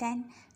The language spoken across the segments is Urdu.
10,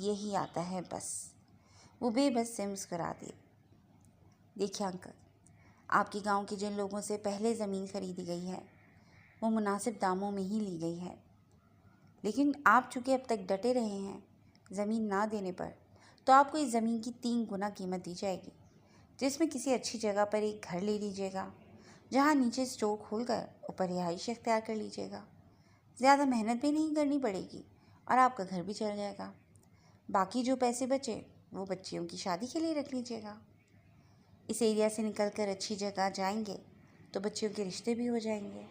یہی آتا ہے بس۔ وہ بے بس سے مسکرا دی۔ دیکھیے انکل، آپ کے گاؤں کے جن لوگوں سے پہلے زمین خریدی گئی ہے وہ مناسب داموں میں ہی لی گئی ہے، لیکن آپ چونکہ اب تک ڈٹے رہے ہیں زمین نہ دینے پر، تو آپ کو اس زمین کی 3 گنا قیمت دی جائے گی، جس میں کسی اچھی جگہ پر ایک گھر لے لیجیے گا، جہاں نیچے اسٹور کھول کر اوپر رہائش اختیار کر لیجیے گا۔ زیادہ محنت بھی نہیں کرنی پڑے گی اور آپ کا گھر بھی چل جائے گا۔ باقی جو پیسے بچے وہ بچیوں کی شادی کے لیے رکھ لیجیے گا۔ اس ایریا سے نکل کر اچھی جگہ جائیں گے تو بچیوں کے رشتے بھی ہو جائیں گے۔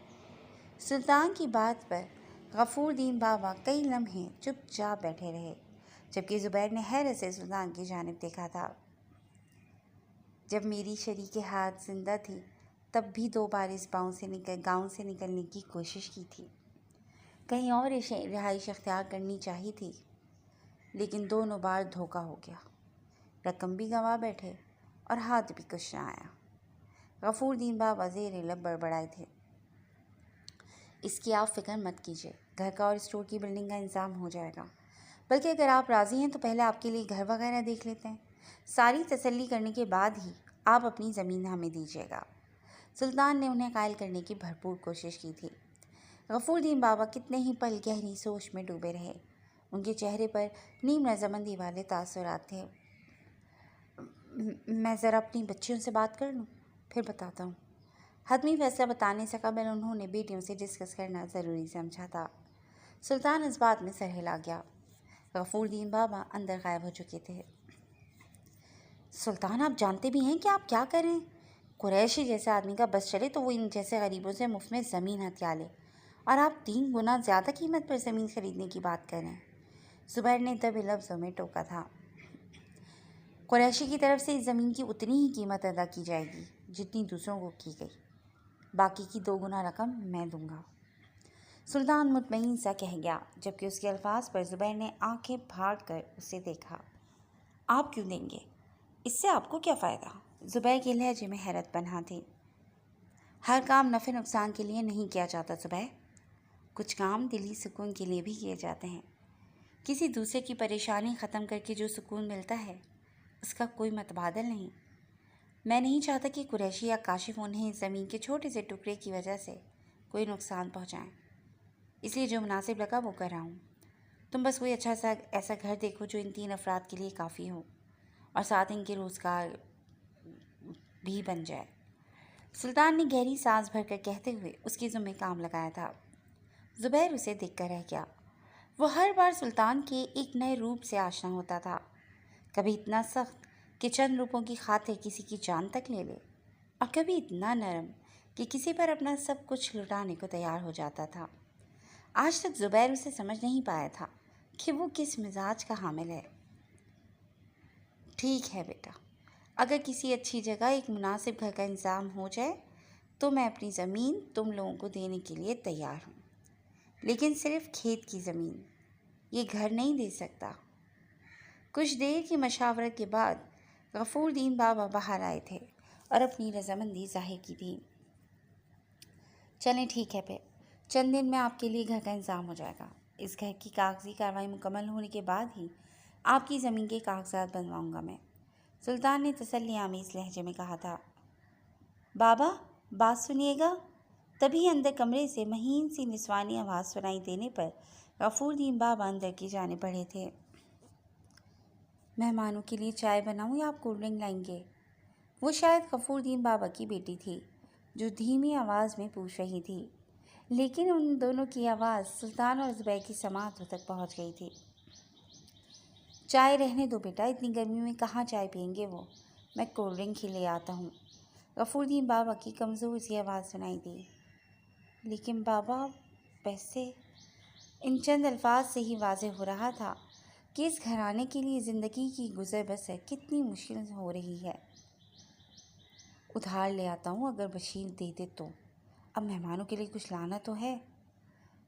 سلطان کی بات پر غفور دین بابا کئی لمحے چپ چاپ بیٹھے رہے، جبکہ زبیر نے حیرت سے سلطان کی جانب دیکھا تھا۔ جب میری شریک ہاتھ زندہ تھی تب بھی 2 بار اس گاؤں سے نکلنے کی کوشش کی تھی، کہیں اور رہائش اختیار کرنی چاہی تھی، لیکن دونوں بار دھوکہ ہو گیا۔ رقم بھی گنوا بیٹھے اور ہاتھ بھی کچھ نہ آیا۔ غفور دین بابا زیر لب بڑبڑائے تھے، اس کی آپ فکر مت کیجیے، گھر کا اور اسٹور کی بلڈنگ کا انتظام ہو جائے گا، بلکہ اگر آپ راضی ہیں تو پہلے آپ کے لیے گھر وغیرہ دیکھ لیتے ہیں، ساری تسلی کرنے کے بعد ہی آپ اپنی زمین ہمیں دیجیے گا۔ سلطان نے انہیں قائل کرنے کی بھرپور کوشش کی تھی۔ غفور دین بابا کتنے ہی پل گہری سوچ میں ڈوبے رہے، ان کے چہرے پر نیم رضامندی والے تاثرات تھے۔ میں ذرا اپنی بچیوں سے بات کر لوں، پھر بتاتا ہوں۔ حتمی فیصلہ بتانے سے قبل انہوں نے بیٹیوں سے ڈسکس کرنا ضروری سمجھا تھا۔ سلطان اس بات میں سر ہلا گیا۔ غفور دین بابا اندر غائب ہو چکے تھے۔ سلطان، آپ جانتے بھی ہیں کہ آپ کیا کریں؟ قریشی جیسے آدمی کا بس چلے تو وہ ان جیسے غریبوں سے مفت میں زمین ہتھیا لے، اور آپ 3 گنا زیادہ قیمت پر زمین خریدنے کی بات کریں۔ زبیر نے دبے لفظوں میں ٹوکا تھا۔ قریشی کی طرف سے اس زمین کی اتنی ہی قیمت ادا کی جائے گی جتنی دوسروں کو کی گئی، باقی کی 2 گنا رقم میں دوں گا۔ سلطان مطمئن سا کہہ گیا، جبکہ اس کے الفاظ پر زبیر نے آنکھیں پھاڑ کر اسے دیکھا۔ آپ کیوں دیں گے؟ اس سے آپ کو کیا فائدہ؟ زبیر کے لہجے میں حیرت پنہاں تھی۔ ہر کام نفع نقصان کے لیے نہیں کیا جاتا زبیر، کچھ کام دلی سکون کے لیے بھی کیے جاتے ہیں۔ کسی دوسرے کی پریشانی ختم کر کے جو سکون ملتا ہے اس کا کوئی متبادل نہیں۔ میں نہیں چاہتا کہ قریشی یا کاشف انہیں زمین کے چھوٹے سے ٹکڑے کی وجہ سے کوئی نقصان پہنچائیں، اس لیے جو مناسب لگا وہ کر رہا ہوں۔ تم بس کوئی اچھا سا ایسا گھر دیکھو جو ان 3 افراد کے لیے کافی ہو اور ساتھ ان کے روزگار بھی بن جائے۔ سلطان نے گہری سانس بھر کر کہتے ہوئے اس کے ذمہ کام لگایا تھا۔ زبیر اسے دیکھ کر رہ گیا۔ وہ ہر بار سلطان کے ایک نئے روپ سے آشنا ہوتا تھا، کبھی اتنا سخت کہ چند روپوں کی خاطر کسی کی جان تک لے لے، اور کبھی اتنا نرم کہ کسی پر اپنا سب کچھ لٹانے کو تیار ہو جاتا تھا۔ آج تک زبیر اسے سمجھ نہیں پایا تھا کہ وہ کس مزاج کا حامل ہے۔ ٹھیک ہے بیٹا، اگر کسی اچھی جگہ ایک مناسب گھر کا انتظام ہو جائے تو میں اپنی زمین تم لوگوں کو دینے کے لیے تیار ہوں، لیکن صرف کھیت کی زمین، یہ گھر نہیں دے سکتا۔ کچھ دیر کی مشاورت کے بعد غفور دین بابا باہر آئے تھے اور اپنی رضامندی ظاہر کی تھی۔ چلیں ٹھیک ہے پھر، چند دن میں آپ کے لیے گھر کا انتظام ہو جائے گا۔ اس گھر کی کاغذی کارروائی مکمل ہونے کے بعد ہی آپ کی زمین کے کاغذات بنواؤں گا میں، سلطان نے تسلی آمیز لہجے میں کہا تھا۔ بابا بات سنیے گا۔ تبھی اندر کمرے سے مہین سی نسوانی آواز سنائی دینے پر غفور دین بابا اندر کی جانب بڑھے تھے۔ مہمانوں کے لیے چائے بناؤں یا آپ کولڈ ڈرنک لائیں گے؟ وہ شاید غفور دین بابا کی بیٹی تھی جو دھیمی آواز میں پوچھ رہی تھی، لیکن ان دونوں کی آواز سلطان اور زبیر کی سماعتوں تک پہنچ گئی تھی۔ چائے رہنے دو بیٹا، اتنی گرمی میں کہاں چائے پئیں گے وہ، میں کولڈ ڈرنک ہی لے آتا ہوں، غفور دین بابا کی کمزور سی آواز سنائی دی۔ لیکن بابا پیسے، ان چند الفاظ سے ہی واضح ہو رہا تھا کہ اس گھرانے کے لیے زندگی کی گزر بسر کتنی مشکل ہو رہی ہے۔ ادھار لے آتا ہوں اگر بشیر دے دے تو، اب مہمانوں کے لیے کچھ لانا تو ہے،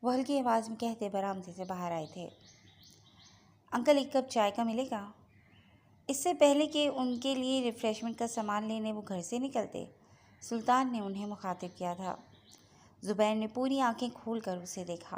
وہ ہلکی آواز میں کہتے برآمدے سے باہر آئے تھے۔ انکل 1 کپ چائے کا ملے گا؟ اس سے پہلے کہ ان کے لیے ریفریشمنٹ کا سامان لینے وہ گھر سے نکلتے، سلطان نے انہیں مخاطب کیا تھا۔ زبیر نے پوری آنکھیں کھول کر اسے دیکھا،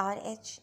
RH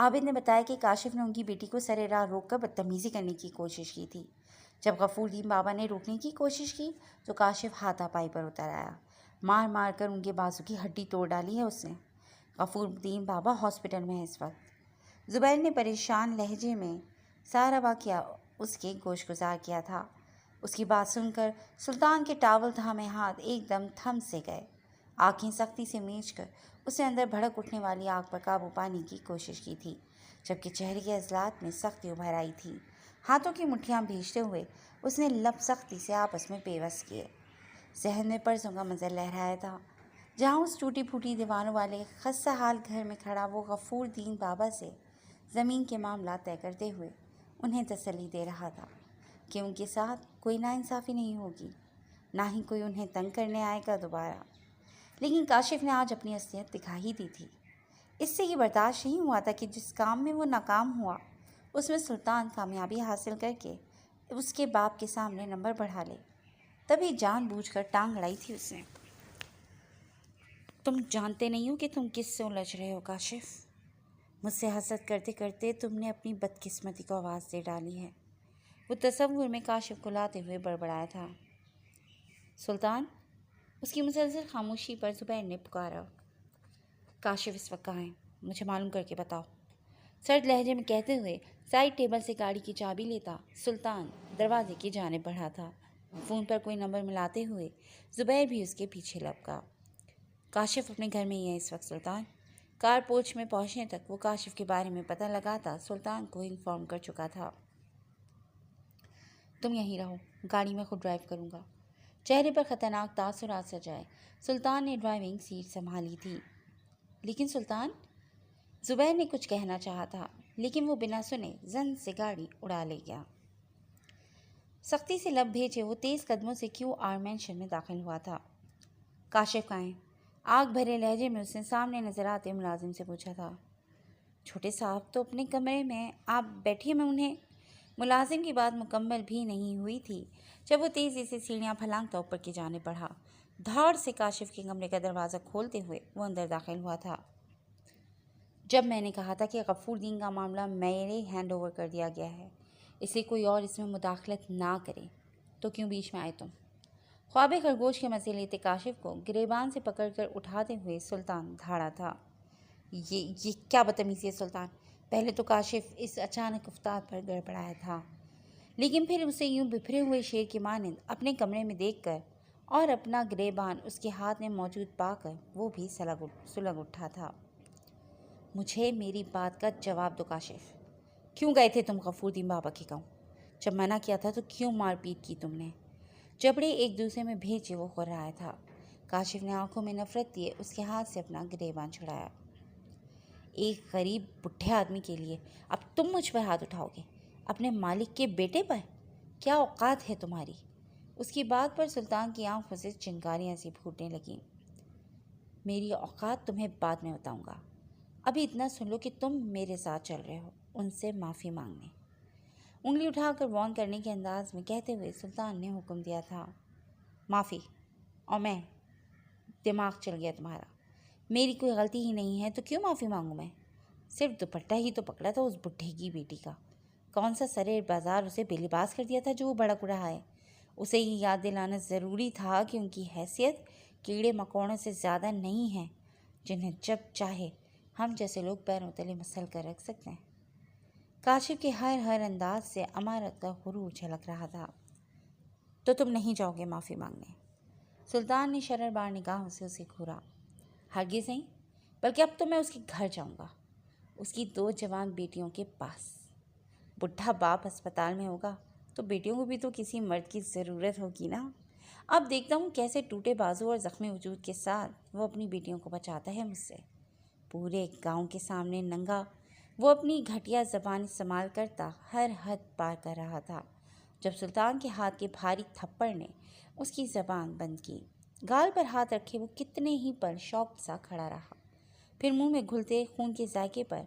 عابد نے بتایا کہ کاشف نے ان کی بیٹی کو سرے راہ روک کر بدتمیزی کرنے کی کوشش کی تھی۔ جب غفور دین بابا نے روکنے کی کوشش کی تو کاشف ہاتھا پائی پر اتر آیا۔ مار مار کر ان کے بازو کی ہڈی توڑ ڈالی ہے اس نے۔ غفور دین بابا ہاسپٹل میں ہے اس وقت۔ زبیر نے پریشان لہجے میں سارا واقعہ اس کے گوش گزار کیا تھا۔ اس کی بات سن کر سلطان کے ٹاول تھامے ہاتھ ایک دم تھم سے گئے۔ آنکھیں سختی سے میچ کر اس نے اندر بھڑک اٹھنے والی آگ پر قابو پانے کی کوشش کی تھی، جبکہ چہرے کے عضلات میں سختی ابھر آئی تھی۔ ہاتھوں کی مٹھیاں بھیجتے ہوئے اس نے لب سختی سے آپس میں پیوست کیے۔ ذہن میں پرسوں کا منظر لہرایا تھا، جہاں اس ٹوٹی پھوٹی دیواروں والے خستہ حال گھر میں کھڑا وہ غفور دین بابا سے زمین کے معاملات طے کرتے ہوئے انہیں تسلی دے رہا تھا کہ ان کے ساتھ کوئی ناانصافی نہیں ہوگی، نہ ہی کوئی انہیں تنگ کرنے آئے گا دوبارہ۔ لیکن کاشف نے آج اپنی اصلیت دکھا ہی دی تھی۔ اس سے یہ برداشت نہیں ہوا تھا کہ جس کام میں وہ ناکام ہوا اس میں سلطان کامیابی حاصل کر کے اس کے باپ کے سامنے نمبر بڑھا لے۔ تبھی جان بوجھ کر ٹانگ اڑائی تھی اس نے۔ تم جانتے نہیں ہو کہ تم کس سے الجھ رہے ہو کاشف؟ مجھ سے حسد کرتے کرتے تم نے اپنی بدقسمتی کو آواز دے ڈالی ہے، وہ تصور میں کاشف کو لاتے ہوئے بڑبڑایا تھا۔ سلطان، اس کی مسلسل خاموشی پر زبیر نے پکارا۔ کاشف اس وقت کہاں ہے؟ مجھے معلوم کر کے بتاؤ، سرد لہجے میں کہتے ہوئے سائڈ ٹیبل سے گاڑی کی چابی لیتا سلطان دروازے کی جانب بڑھا تھا۔ فون پر کوئی نمبر ملاتے ہوئے زبیر بھی اس کے پیچھے لپکا۔ کاشف اپنے گھر میں ہی ہے اس وقت سلطان۔ کار پوچھ میں پہنچنے تک وہ کاشف کے بارے میں پتہ لگاتا سلطان کو انفارم کر چکا تھا۔ تم یہیں رہو، گاڑی میں خود ڈرائیو کروں گا۔ چہرے پر خطرناک تاثرات سجائے سلطان نے ڈرائیونگ سیٹ سنبھالی تھی۔ لیکن سلطان، زبیر نے کچھ کہنا چاہا تھا لیکن وہ بنا سنے زن سے گاڑی اڑا لے گیا۔ سختی سے لب بھیجے وہ تیز قدموں سے کیو آر مینشن میں داخل ہوا تھا۔ کاشف کہاں ہیں؟ آگ بھرے لہجے میں اس نے سامنے نظر آتے ملازم سے پوچھا تھا۔ چھوٹے صاحب تو اپنے کمرے میں، آپ بیٹھیے میں انہیں۔ ملازم کی بات مکمل بھی نہیں ہوئی تھی جب وہ تیزی سے سیڑھیاں پھلانگتا اوپر کی جانب بڑھا۔ دھاڑ سے کاشف کے کمرے کا دروازہ کھولتے ہوئے وہ اندر داخل ہوا تھا۔ جب میں نے کہا تھا کہ غفور دین کا معاملہ میرے ہینڈ اوور کر دیا گیا ہے، اس لیے کوئی اور اس میں مداخلت نہ کرے، تو کیوں بیچ میں آئے تم؟ خواب خرگوش کے مزے لیتے کاشف کو گریبان سے پکڑ کر اٹھاتے ہوئے سلطان دھاڑا تھا۔ یہ کیا بدتمیزی ہے سلطان؟ پہلے تو کاشف اس اچانک افتاد پر گڑبڑایا تھا، لیکن پھر اسے یوں بپھرے ہوئے شیر کی مانند اپنے کمرے میں دیکھ کر اور اپنا گریبان اس کے ہاتھ میں موجود پا کر وہ بھی سلگ اٹھا تھا۔ مجھے میری بات کا جواب دو کاشف، کیوں گئے تھے تم غفور دین بابا کے گاؤں؟ جب منع کیا تھا تو کیوں مار پیٹ کی تم نے؟ جبڑے ایک دوسرے میں بھیجے وہ غرایا تھا۔ کاشف نے آنکھوں میں نفرت دیے اس کے ہاتھ سے اپنا گریبان چھڑایا۔ ایک غریب بڈھے آدمی کے لیے اب تم مجھ پر ہاتھ اٹھاؤ گے، اپنے مالک کے بیٹے پر؟ کیا اوقات ہے تمہاری؟ اس کی بات پر سلطان کی آنکھوں سے چنگاریاں سی پھوٹنے لگیں۔ میری اوقات تمہیں بعد میں بتاؤں گا، ابھی اتنا سن لو کہ تم میرے ساتھ چل رہے ہو ان سے معافی مانگنے۔ انگلی اٹھا کر وارن کرنے کے انداز میں کہتے ہوئے سلطان نے حکم دیا تھا۔ معافی؟ اور میں؟ دماغ چل گیا تمہارا؟ میری کوئی غلطی ہی نہیں ہے تو کیوں معافی مانگوں میں؟ صرف دوپٹہ ہی تو پکڑا تھا اس بڈھے کی بیٹی کا، کون سا سرے بازار اسے بے لباس کر دیا تھا جو وہ بھڑک رہا ہے؟ اسے یہ یاد دلانا ضروری تھا کہ ان کی حیثیت کیڑے مکوڑوں سے زیادہ نہیں ہے جنہیں جب چاہے ہم جیسے لوگ پیروں تلے مسل کر رکھ سکتے ہیں۔ کاشف کے ہر انداز سے امارت کا غرور جھلک رہا تھا۔ تو تم نہیں جاؤ گے معافی مانگنے؟ سلطان نے شرر بار نگاہوں سے اسے گھورا۔ ہرگز نہیں، بلکہ اب تو میں اس کے گھر جاؤں گا، اس کی 2 جوان بیٹیوں کے پاس۔ بڈھا باپ ہسپتال میں ہوگا تو بیٹیوں کو بھی تو کسی مرد کی ضرورت ہوگی نا۔ اب دیکھتا ہوں کیسے ٹوٹے بازو اور زخمی وجود کے ساتھ وہ اپنی بیٹیوں کو بچاتا ہے مجھ سے۔ پورے گاؤں کے سامنے ننگا وہ اپنی گھٹیا زبان استعمال کرتا ہر حد پار کر رہا تھا جب سلطان کے ہاتھ کے بھاری تھپڑ نے اس کی زبان بند کی۔ گال پر ہاتھ رکھے وہ کتنے ہی پل شوق سا کھڑا رہا، پھر منہ میں گھلتے خون کے ذائقے پر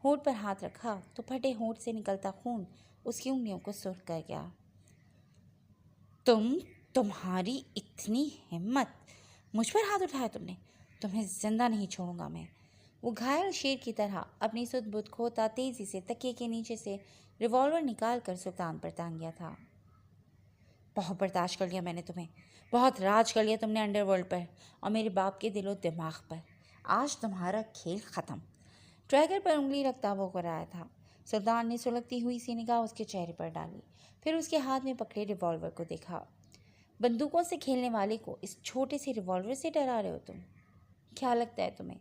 ہونٹ پر ہاتھ رکھا تو پھٹے ہونٹ سے نکلتا خون اس کی انگلیوں کو سرخ کر گیا۔ تمہاری اتنی ہمت؟ مجھ پر ہاتھ اٹھایا تم نے؟ تمہیں زندہ نہیں چھوڑوں گا میں۔ وہ گھائل شیر کی طرح اپنی سدھ بدھ کھوتا تیزی سے تکیے کے نیچے سے ریوالور نکال کر سلطان پر تان گیا تھا۔ بہت برداشت کر لیا میں نے تمہیں، بہت راج کر لیا تم نے انڈر ورلڈ پر اور میرے باپ کے دل و دماغ پر۔ آج تمہارا کھیل ختم۔ ٹریگر پر انگلی رکھتا وہ کرایا تھا۔ سلطان نے سلگتی ہوئی سی نگاہ اس کے چہرے پر ڈالی، پھر اس کے ہاتھ میں پکڑے ریوالور کو دیکھا۔ بندوقوں سے کھیلنے والے کو اس چھوٹے سے ریوالور سے ڈرا رہے ہو تم؟ کیا لگتا ہے تمہیں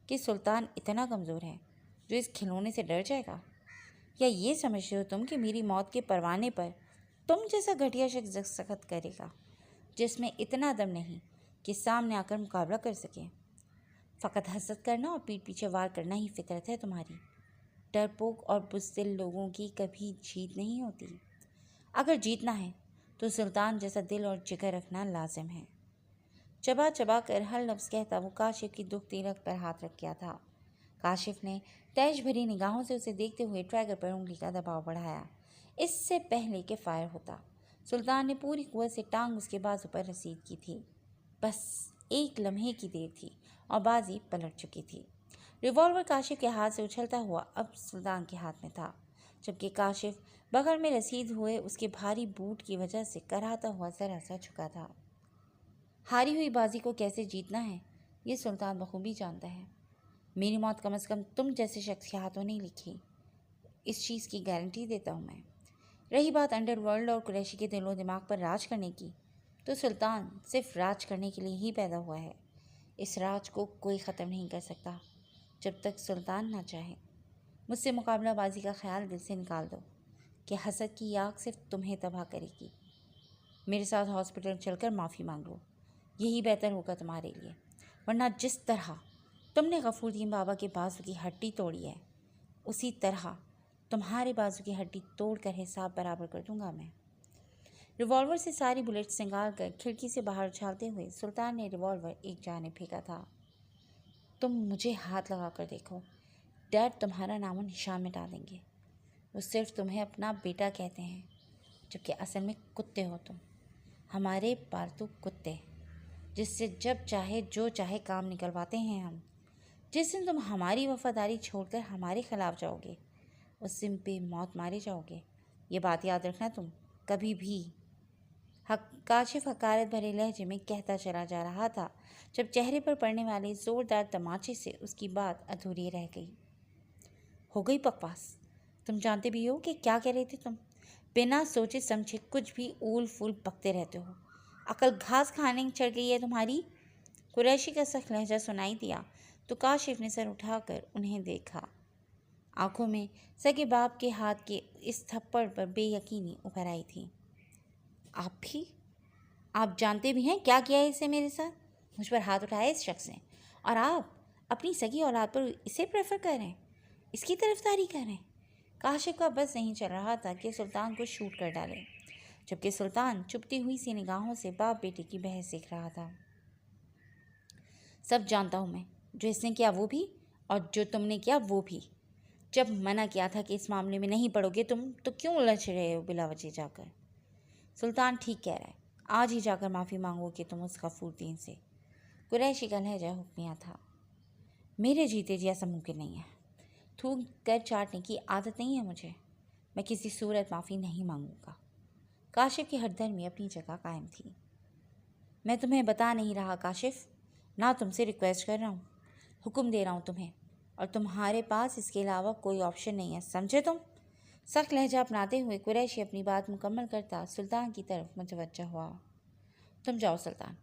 کہ سلطان اتنا کمزور ہے جو اس کھلونے سے ڈر جائے گا؟ یا یہ سمجھتے ہو تم کہ میری موت کے پروانے پر تم جیسا گھٹیا شخص دستخط کرے گا جس میں اتنا دم نہیں کہ سامنے آ کر مقابلہ کر سکے؟ فقط حسد کرنا اور پیٹھ پیچھے وار کرنا ہی فطرت ہے تمہاری۔ ڈرپوک اور بزدل لوگوں کی کبھی جیت نہیں ہوتی۔ اگر جیتنا ہے تو سلطان جیسا دل اور جگر رکھنا لازم ہے۔ چبا چبا کر ہر لفظ کہتا وہ کاشف کی دکھ تیرک پر ہاتھ رکھ کیا تھا۔ کاشف نے تیش بھری نگاہوں سے اسے دیکھتے ہوئے ٹریگر پر انگلی کا دباؤ بڑھایا۔ اس سے پہلے کہ فائر ہوتا، سلطان نے پوری قوت سے ٹانگ اس کے بازو پر رسید کی تھی۔ بس ایک لمحے کی دیر تھی اور بازی پلٹ چکی تھی۔ ریوالور کاشف کے ہاتھ سے اچھلتا ہوا اب سلطان کے ہاتھ میں تھا، جبکہ کاشف بغل میں رسید ہوئے اس کے بھاری بوٹ کی وجہ سے کراتا ہوا ذرا سا جھکا تھا۔ ہاری ہوئی بازی کو کیسے جیتنا ہے یہ سلطان بخوبی جانتا ہے۔ میری موت کم از کم تم جیسے شخص کے ہاتھوں نہیں لکھی، اس چیز کی گارنٹی دیتا ہوں میں۔ رہی بات انڈر ورلڈ اور قریشی کے دل و دماغ پر راج کرنے کی، تو سلطان صرف راج کرنے کے لیے ہی پیدا ہوا ہے۔ اس راج کو کوئی ختم نہیں کر سکتا جب تک سلطان نہ چاہے۔ مجھ سے مقابلہ بازی کا خیال دل سے نکال دو کہ حسد کی آگ صرف تمہیں تباہ کرے گی۔ میرے ساتھ ہاسپٹل چل کر معافی مانگ لو، یہی بہتر ہوگا تمہارے لیے، ورنہ جس طرح تم نے غفور دین بابا کے بازو کی ہڈی توڑی ہے اسی طرح تمہارے بازو کی ہڈی توڑ کر حساب برابر کر دوں گا میں۔ ریوالور سے ساری بلیٹس نکال کر کھڑکی سے باہر اچھالتے ہوئے سلطان نے ریوالور ایک جانب پھینکا تھا۔ تم مجھے ہاتھ لگا کر دیکھو، ڈیڈ تمہارا نام و نشان مٹا دیں گے۔ وہ صرف تمہیں اپنا بیٹا کہتے ہیں، جبکہ اصل میں کتے ہو تم، ہمارے پالتو کتے، جس سے جب چاہے جو چاہے کام نکلواتے ہیں ہم۔ جس دن تم ہماری وفاداری چھوڑ کر ہمارے خلاف جاؤ گے اس دن بے موت مارے جاؤ گے، یہ بات یاد رکھنا تم کبھی بھی۔ کاشف حقارت بھرے لہجے میں کہتا چلا جا رہا تھا جب چہرے پر پڑنے والے زوردار تماچے سے اس کی بات ادھوری رہ گئی۔ ہو گئی بکواس، تم جانتے بھی ہو کہ کیا کہہ رہے تھے تم؟ بنا سوچے سمجھے کچھ بھی اول فول بکتے رہتے ہو۔ عقل گھاس کھانے چڑھ گئی ہے تمہاری؟ قریشی کا سخت لہجہ سنائی دیا تو کاشف نے سر اٹھا کر انہیں دیکھا۔ آنکھوں میں سگے باپ کے ہاتھ کے اس تھپڑ پر بے یقینی ابھر آئی تھی۔ آپ بھی؟ آپ جانتے بھی ہیں کیا کیا ہے اسے میرے ساتھ؟ مجھ پر ہاتھ اٹھایا اس شخص نے، اور آپ اپنی سگی اولاد پر اسے پریفر کر رہے ہیں، اس کی طرفداری کر رہے ہیں۔ کاشف کا بس نہیں چل رہا تھا کہ سلطان کو شوٹ کر ڈالے، جبکہ سلطان چپتی ہوئی سی نگاہوں سے باپ بیٹے کی بحث دیکھ رہا تھا۔ سب جانتا ہوں میں، جو اس نے کیا وہ بھی اور جو تم نے کیا وہ بھی۔ جب منع کیا تھا کہ اس معاملے میں نہیں پڑو گے تم تو کیوں الجھ رہے ہو بلا وجہ جا کر؟ سلطان ٹھیک کہہ رہا ہے، آج ہی جا کر معافی مانگو کہ تم اس غفور دین سے۔ قریشی کا لہجہ حکمیہ تھا۔ میرے جیتے جی ایسا ممکن نہیں ہے، تھوک کر چاٹنے کی عادت نہیں ہے مجھے، میں کسی صورت معافی نہیں مانگوں گا۔ کاشف کی ہٹ درمی اپنی جگہ قائم تھی۔ میں تمہیں بتا نہیں رہا کاشف، نہ تم سے ریکویسٹ کر رہا ہوں، حکم دے رہا ہوں تمہیں، اور تمہارے پاس اس کے علاوہ کوئی آپشن نہیں ہے، سمجھے تم؟ سخت لہجہ اپناتے ہوئے قریشی اپنی بات مکمل کرتا سلطان کی طرف متوجہ ہوا۔ تم جاؤ سلطان،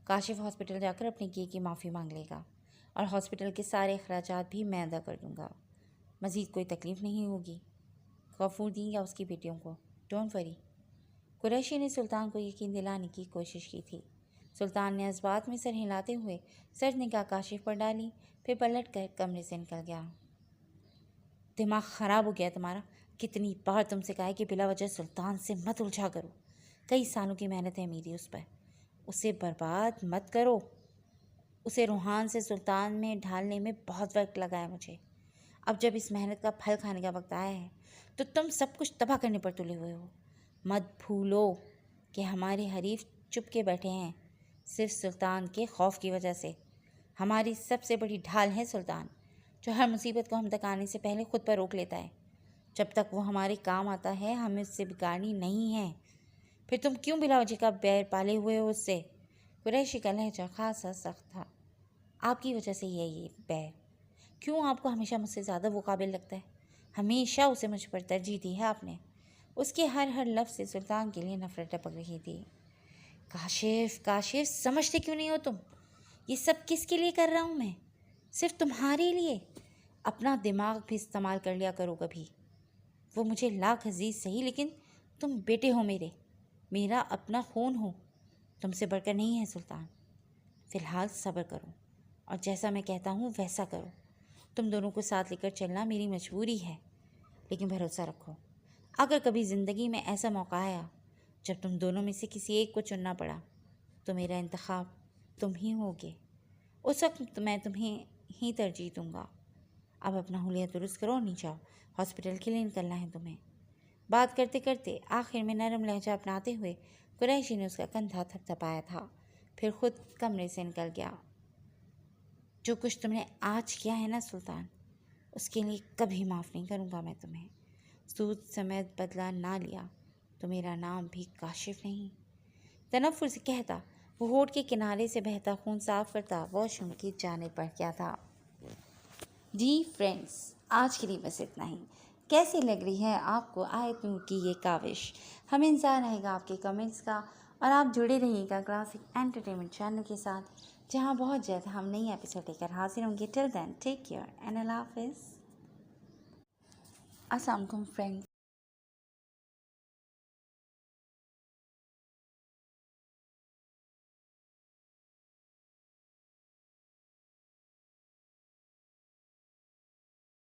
کاشف ہاسپٹل جا کر اپنے کیے کی معافی مانگ لے گا، اور ہاسپٹل کے سارے اخراجات بھی میں ادا کر دوں گا۔ مزید کوئی تکلیف نہیں ہوگی غفور دین یا اس کی بیٹیوں کو، ڈونٹ وری۔ قریشی نے سلطان کو یقین دلانے کی کوشش کی تھی۔ سلطان نے اس بات میں سر ہلاتے ہوئے سرد نگاہ کاشف پر ڈالی، پھر پلٹ کر کمرے سے نکل گیا۔ دماغ خراب ہو گیا تمہارا؟ کتنی بار تم سے کہا ہے کہ بلا وجہ سلطان سے مت الجھا کرو، کئی سالوں کی محنت ہے میری اس پر، اسے برباد مت کرو۔ اسے روحان سے سلطان میں ڈھالنے میں بہت وقت لگا ہے مجھے، اب جب اس محنت کا پھل کھانے کا وقت آیا ہے تو تم سب کچھ تباہ کرنے پر تلے ہوئے ہو۔ مت بھولو کہ ہمارے حریف چپ کے بیٹھے ہیں صرف سلطان کے خوف کی وجہ سے۔ ہماری سب سے بڑی ڈھال ہے سلطان، جو ہر مصیبت کو ہم تک آنے سے پہلے خود پر روک لیتا ہے۔ جب تک وہ ہمارے کام آتا ہے ہمیں اس سے بگاڑنی نہیں ہے۔ پھر تم کیوں بلا وجہ کا بیر پالے ہوئے ہو اس سے؟ قریشی کا لہجہ خاصا سخت تھا۔ آپ کی وجہ سے یہ بیر۔ کیوں آپ کو ہمیشہ مجھ سے زیادہ وہ قابل لگتا ہے؟ ہمیشہ اسے مجھ پر ترجیح دی ہے آپ نے۔ اس کے ہر لفظ سے سلطان کے لیے نفرت ٹپک رہی تھی۔ کاشف سمجھتے کیوں نہیں ہو تم؟ یہ سب کس کے لیے کر رہا ہوں میں؟ صرف تمہارے لیے۔ اپنا دماغ بھی استعمال کر لیا کرو کبھی۔ وہ مجھے لاکھ عزیز صحیح، لیکن تم بیٹے ہو میرا اپنا خون ہو، تم سے بڑھ کر نہیں ہے سلطان۔ فی الحال صبر کرو اور جیسا میں کہتا ہوں ویسا کرو۔ تم دونوں کو ساتھ لے کر چلنا میری مجبوری ہے، لیکن بھروسہ رکھو اگر کبھی زندگی میں ایسا موقع آیا جب تم دونوں میں سے کسی ایک کو چننا پڑا تو میرا انتخاب تم ہی ہوگے۔ اس وقت میں تمہیں ہی ترجیح دوں گا۔ اب اپنا حلیہ درست کرو اور نہیں جاؤ، ہاسپٹل کے لیے نکلنا ہے تمہیں۔ بات کرتے کرتے آخر میں نرم لہجہ اپناتے ہوئے قریشی نے اس کا کندھا تھپتھپایا تھا، پھر خود کمرے سے نکل گیا۔ جو کچھ تم نے آج کیا ہے نا سلطان، اس کے لیے کبھی معاف نہیں کروں گا میں تمہیں۔ سود سمیت بدلہ نہ لیا تو میرا نام بھی کاشف نہیں۔ تنفر سے کہتا وہ ہونٹ کے کنارے سے بہتا خون صاف کرتا واش روم کی جانب بڑھ گیا تھا۔ جی فرینڈز، آج کے لیے بس اتنا ہی۔ کیسی لگ رہی ہے آپ کو آیت نور کی یہ کاوش؟ ہمیں انتظار رہے گا آپ کے کمنٹس کا، اور آپ جڑے رہیے گا کلاسک انٹرٹینمنٹ چینل کے ساتھ، جہاں بہت جلد ہم نئی ایپیسوڈ لے کر حاضر ہوں گے۔ ٹل دین ٹیک کیئر اینڈ اللہ حافظ۔ السلام علیکم فرینڈز۔